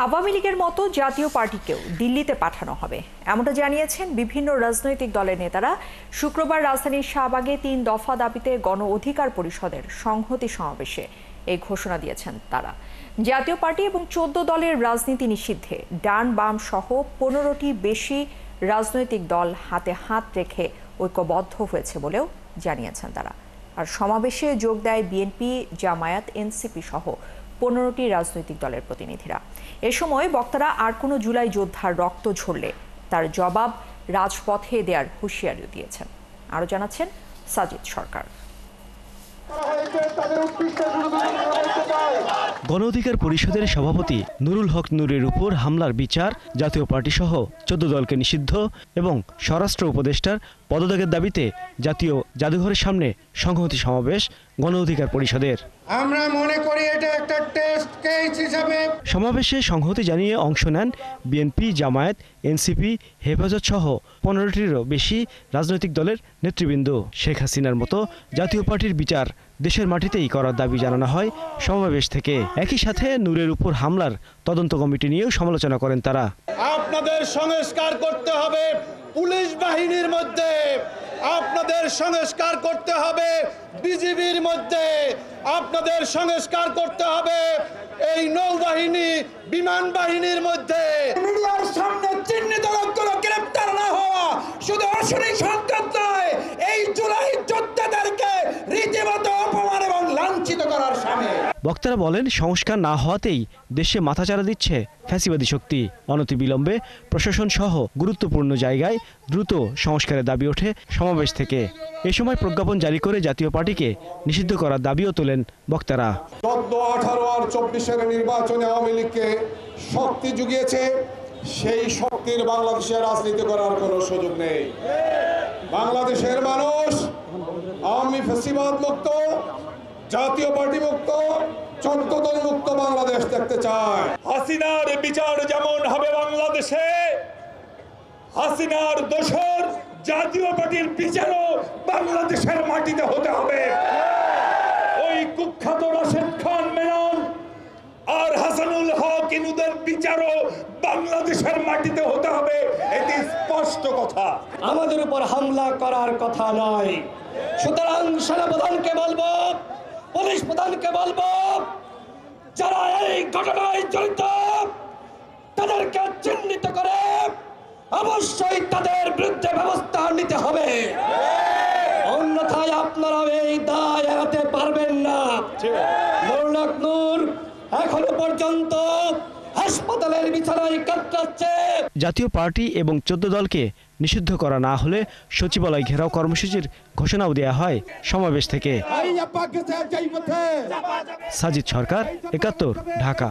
আওয়ামী লীগের মতো জাতীয় পার্টিকেও দিল্লিতে পাঠানো হবে, এমনটা জানিয়েছেন বিভিন্ন রাজনৈতিক দলের নেতারা। শুক্রবার রাজধানীর শাহবাগে ৩ দফা দাবিতে গণ অধিকার পরিষদের সংহতি সমাবেশে এই ঘোষণা দিয়েছেন তারা। জাতীয় পার্টি এবং ১৪ দলের রাজনীতি নিষিদ্ধে ডান বাম সহ ১৫টি বেশি রাজনৈতিক দল হাতে হাত রেখে ঐক্যবদ্ধ হয়েছে বলেও জানিয়েছেন তারা। আর সমাবেশে যোগ দেয় বিএনপি, জামায়াত, এনসিপি সহ ১৫টি রাজনৈতিক দলের প্রতিনিধিরা। এ সময় বক্তারা আর কোনো জুলাই যোদ্ধার রক্ত ঝরলে তার জবাব রাজপথে দেওয়ার হুঁশিয়ারিও দিয়েছেন। আরও জানাচ্ছেন সাজিদ সরকার। গণ অধিকার পরিষদের সভাপতি নুরুল হক নুরের উপর হামলার বিচার, জাতীয় পার্টি সহ ১৪ দলকে নিষিদ্ধ এবং স্বরাষ্ট্র উপদেষ্টার পদত্যাগের দাবিতে জাতীয় জাদুঘরের সামনে সংহতি সমাবেশ গণ অধিকার পরিষদের। আমরা মনে করি এটা একটা টেস্ট কেস হিসেবে। সমাবেশে সংহতি জানিয়ে অংশ নেন বিএনপি, জামায়াত, এনসিপি, হেফাজত সহ ১৫টিরও বেশি রাজনৈতিক দলের নেতৃবৃন্দ। শেখ হাসিনার মতো জাতীয় পার্টির বিচার দেশের মাটিতেই করার দাবি জানানো হয় সমাবেশ থেকে। একই সাথে নূরের উপর হামলার তদন্ত কমিটি নিয়েও সমালোচনা করেন তারা। আপনাদের সংস্কার করতে হবে পুলিশ বাহিনীর মধ্যে, আপনাদের সংস্কার করতে হবে বিজিবির মধ্যে, আপনাদের সংস্কার করতে হবে এই নৌবাহিনী, বিমান বাহিনীর মধ্যে। মিডিয়ার সামনে চিহ্নিত লোকগুলো গ্রেপ্তার না হওয়া শুধু অশনি সংকেত নয়, এই জুলাই যোদ্ধাদেরকে রীতিমতো অপমান এবং লাঞ্ছিত করার সামিল। বক্তারা বলেন, সংস্কার না হওয়াতেই দেশে মাথাচাড়া দিচ্ছে ফ্যাসিবাদী শক্তি। অনতিবিলম্বে প্রশাসন সহ গুরুত্বপূর্ণ জায়গায় দ্রুত সংস্কারের দাবি ওঠে সমাবেশ থেকে। এ সময় প্রজ্ঞাপন জারি করে জাতীয় পার্টিকে নিষিদ্ধ করার দাবিও তোলেন বক্তারা। ১৪, ১৮ আর ২৪-এর নির্বাচনে আওয়ামী লীগকে শক্তি জুগিয়েছে, সেই শক্তির বাংলাদেশে রাজনীতি করার কোনো সুযোগ নেই। বাংলাদেশের মানুষ আওয়ামী ফ্যাসিবাদ মুক্ত, জাতীয় পার্টি মুক্ত, ১৪ দল মুক্ত বাংলাদেশ দেখতে চায়। হাসিনার বিচার যেমন হবে বাংলাদেশে, হাসিনার দোষর জাতীয় পার্টির বিচারও বাংলাদেশের মাটিতে হতে হবে। ওই কুখ্যাত রাশেদ খান মেনন আর হাসানুল হক ইনুদের বিচারও বাংলাদেশের মাটিতে হতে হবে, এটি স্পষ্ট কথা। আমাদের উপর হামলা করার কথা নয়। সুতরাং সেনাপ্রধানকে বলবো, পুলিশ প্রধানকে বলবো, যারা এই ঘটনায় জড়িত তাদেরকে চিহ্নিত করে অবশ্যই তাদের বিরুদ্ধে ব্যবস্থা নিতে হবে। অন্যথায় আপনারা এই দায় এড়াতে পারবেন না। নুরুল হক নূর এখনো পর্যন্ত হাসপাতালের বিছানায় কাতরাচ্ছে। জাতীয় পার্টি এবং ১৪ দলকে নিষিদ্ধ করা না হলে সচিবালয় ঘেরাও কর্মসূচির ঘোষণাও দেওয়া হয় সমাবেশ থেকে। সাজিদ সরকার, ৭১, ঢাকা।